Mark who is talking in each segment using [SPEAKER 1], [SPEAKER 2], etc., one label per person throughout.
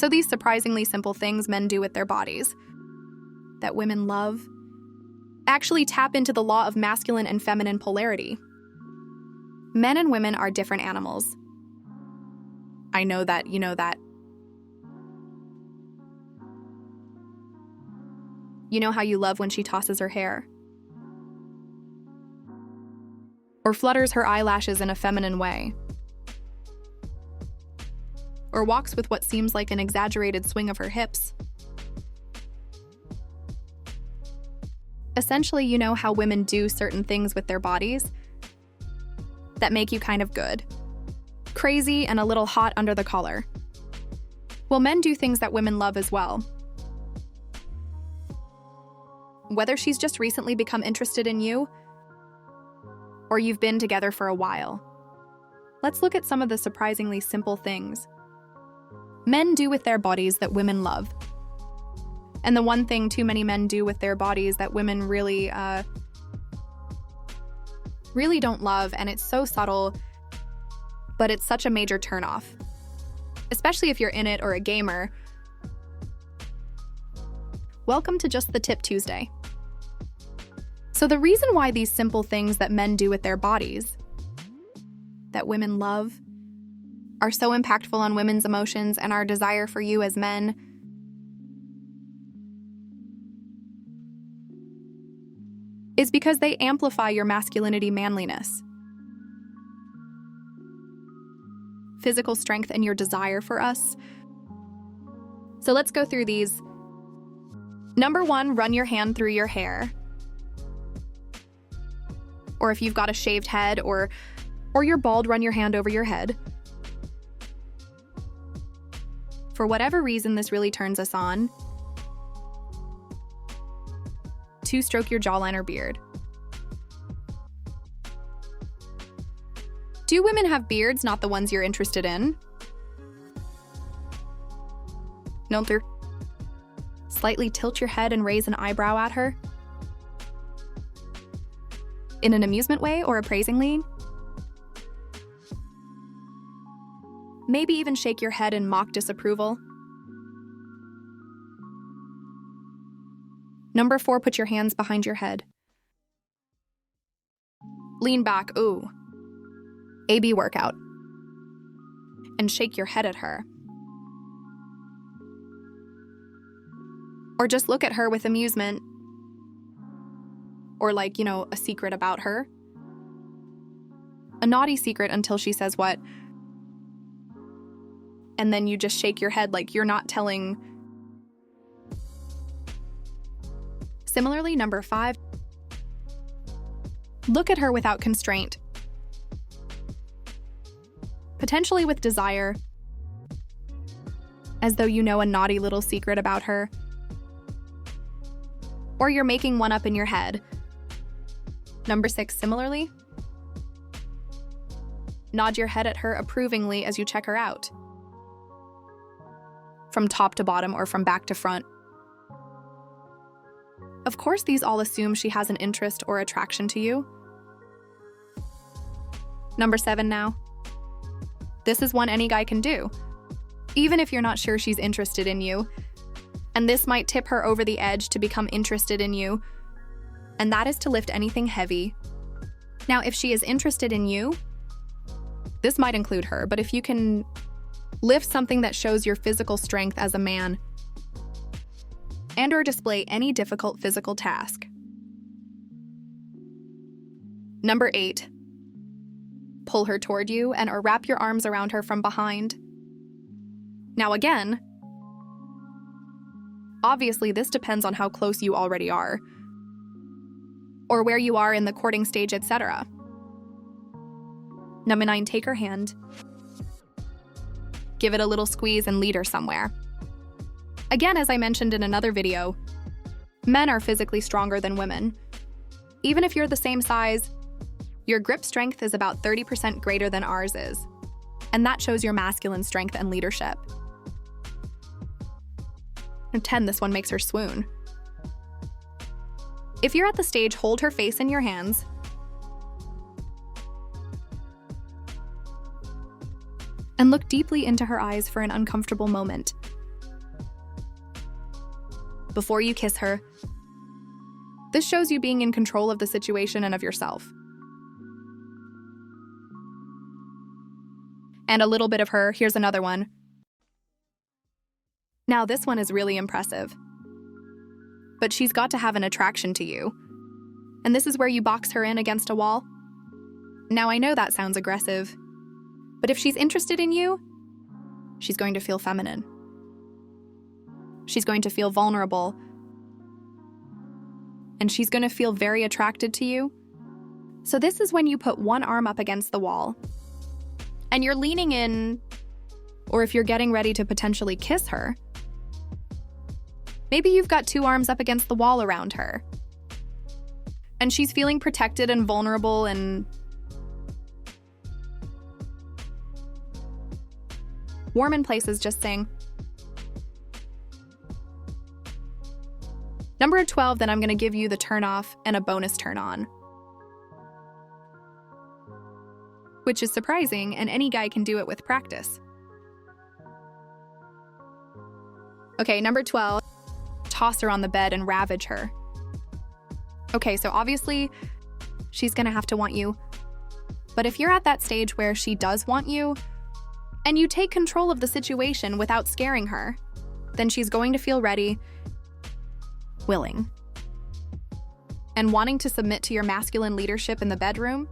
[SPEAKER 1] So these surprisingly simple things men do with their bodies that women love actually tap into the law of masculine and feminine polarity. Men and women are different animals. I know that, you know that. You know how you love when she tosses her hair, or flutters her eyelashes in a feminine way, or walks with what seems like an exaggerated swing of her hips. Essentially, you know how women do certain things with their bodies that make you kind of good, crazy, and a little hot under the collar. Well, men do things that women love as well. Whether she's just recently become interested in you, or you've been together for a while. Let's look at some of the surprisingly simple things men do with their bodies that women love. And the one thing too many men do with their bodies that women really don't love, and it's so subtle, but it's such a major turnoff. Especially if you're in it or a gamer. Welcome to Just the Tip Tuesday. So the reason why these simple things that men do with their bodies that women love are so impactful on women's emotions and our desire for you as men is because they amplify your masculinity manliness, physical strength, and your desire for us. So let's go through these. Number 1, run your hand through your hair. Or if you've got a shaved head or you're bald, run your hand over your head. For whatever reason, this really turns us on. 2, stroke your jawline or beard. Do women have beards, not the ones you're interested in? No. Slightly tilt your head and raise an eyebrow at her. In an amusement way or appraisingly? Maybe even shake your head in mock disapproval. Number 4, put your hands behind your head. Lean back, ooh. AB workout. And shake your head at her. Or just look at her with amusement. Or like, a secret about her. A naughty secret until she says what? And then you just shake your head like you're not telling. Similarly, number 5, look at her without constraint. Potentially with desire, as though you know a naughty little secret about her. Or you're making one up in your head. Number 6, similarly, nod your head at her approvingly as you check her out. From top to bottom or from back to front. Of course, these all assume she has an interest or attraction to you. Number 7 now. This is one any guy can do, even if you're not sure she's interested in you. And this might tip her over the edge to become interested in you, and that is to lift anything heavy. Now, if she is interested in you, this might include her, but if you can lift something that shows your physical strength as a man, and/or display any difficult physical task. Number 8, pull her toward you and/or wrap your arms around her from behind. Now again, obviously this depends on how close you already are, or where you are in the courting stage, etc. Number 9, take her hand, give it a little squeeze, and lead her somewhere. Again, as I mentioned in another video, men are physically stronger than women. Even if you're the same size, your grip strength is about 30% greater than ours is, and that shows your masculine strength and leadership. 10, this one makes her swoon. If you're at the stage, hold her face in your hands. And look deeply into her eyes for an uncomfortable moment. before you kiss her. This shows you being in control of the situation and of yourself. And a little bit of her. Here's another one. Now this one is really impressive. But she's got to have an attraction to you. And this is where you box her in against a wall. Now I know that sounds aggressive, but if she's interested in you, she's going to feel feminine. She's going to feel vulnerable. And she's going to feel very attracted to you. So this is when you put one arm up against the wall and you're leaning in, or if you're getting ready to potentially kiss her, maybe you've got two arms up against the wall around her. And she's feeling protected and vulnerable and warm in places, just saying. Number 12, then I'm going to give you the turn off and a bonus turn on. Which is surprising, and any guy can do it with practice. Okay, number 12, toss her on the bed and ravage her. Okay, so obviously, she's gonna have to want you. But if you're at that stage where she does want you, and you take control of the situation without scaring her, then she's going to feel ready, willing, and wanting to submit to your masculine leadership in the bedroom.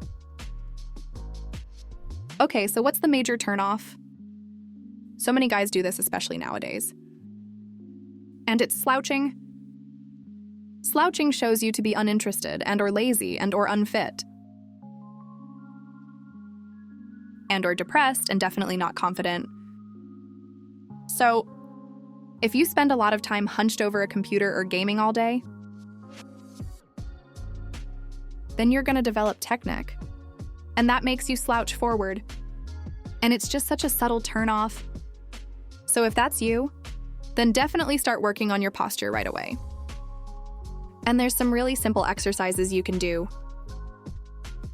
[SPEAKER 1] Okay, so what's the major turnoff? So many guys do this, especially nowadays. And it's slouching. Slouching shows you to be uninterested and or lazy and or unfit. And or depressed and definitely not confident. So, if you spend a lot of time hunched over a computer or gaming all day, then you're gonna develop tech neck. And that makes you slouch forward. And it's just such a subtle turn-off. So if that's you, then definitely start working on your posture right away. And there's some really simple exercises you can do.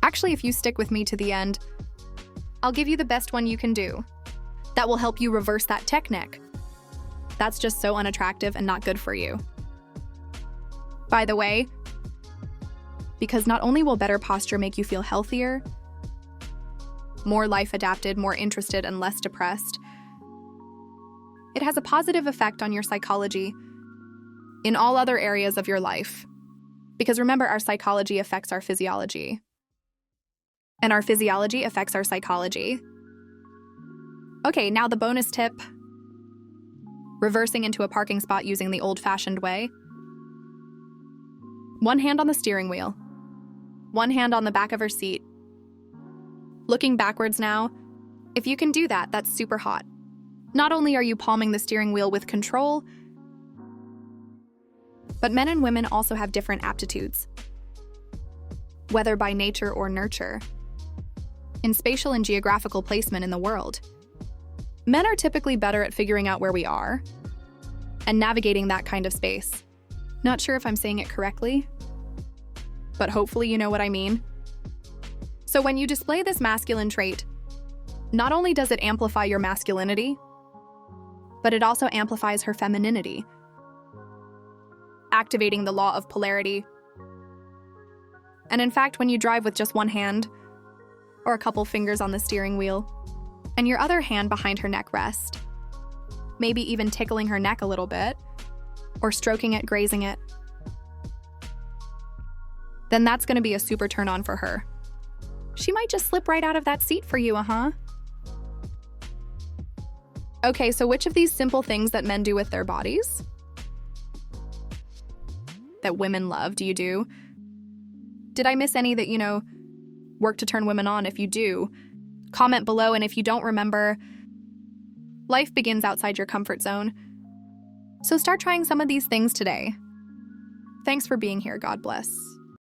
[SPEAKER 1] Actually, if you stick with me to the end, I'll give you the best one you can do. That will help you reverse that tech neck. That's just so unattractive and not good for you. By the way, because not only will better posture make you feel healthier, more life-adapted, more interested, and less depressed, it has a positive effect on your psychology in all other areas of your life. Because remember, our psychology affects our physiology. And our physiology affects our psychology. Okay, now the bonus tip. Reversing into a parking spot using the old-fashioned way. One hand on the steering wheel. One hand on the back of her seat. Looking backwards now, if you can do that, that's super hot. Not only are you palming the steering wheel with control, but men and women also have different aptitudes, whether by nature or nurture, in spatial and geographical placement in the world. Men are typically better at figuring out where we are and navigating that kind of space. Not sure if I'm saying it correctly, but hopefully you know what I mean. So when you display this masculine trait, not only does it amplify your masculinity, but it also amplifies her femininity, activating the law of polarity. And in fact, when you drive with just one hand, or a couple fingers on the steering wheel, and your other hand behind her neck rest, maybe even tickling her neck a little bit, or stroking it, grazing it, then that's going to be a super turn on for her. She might just slip right out of that seat for you, Okay, so which of these simple things that men do with their bodies that women love do you do? Did I miss any that, work to turn women on? If you do, comment below, and if you don't remember, life begins outside your comfort zone. So start trying some of these things today. Thanks for being here. God bless.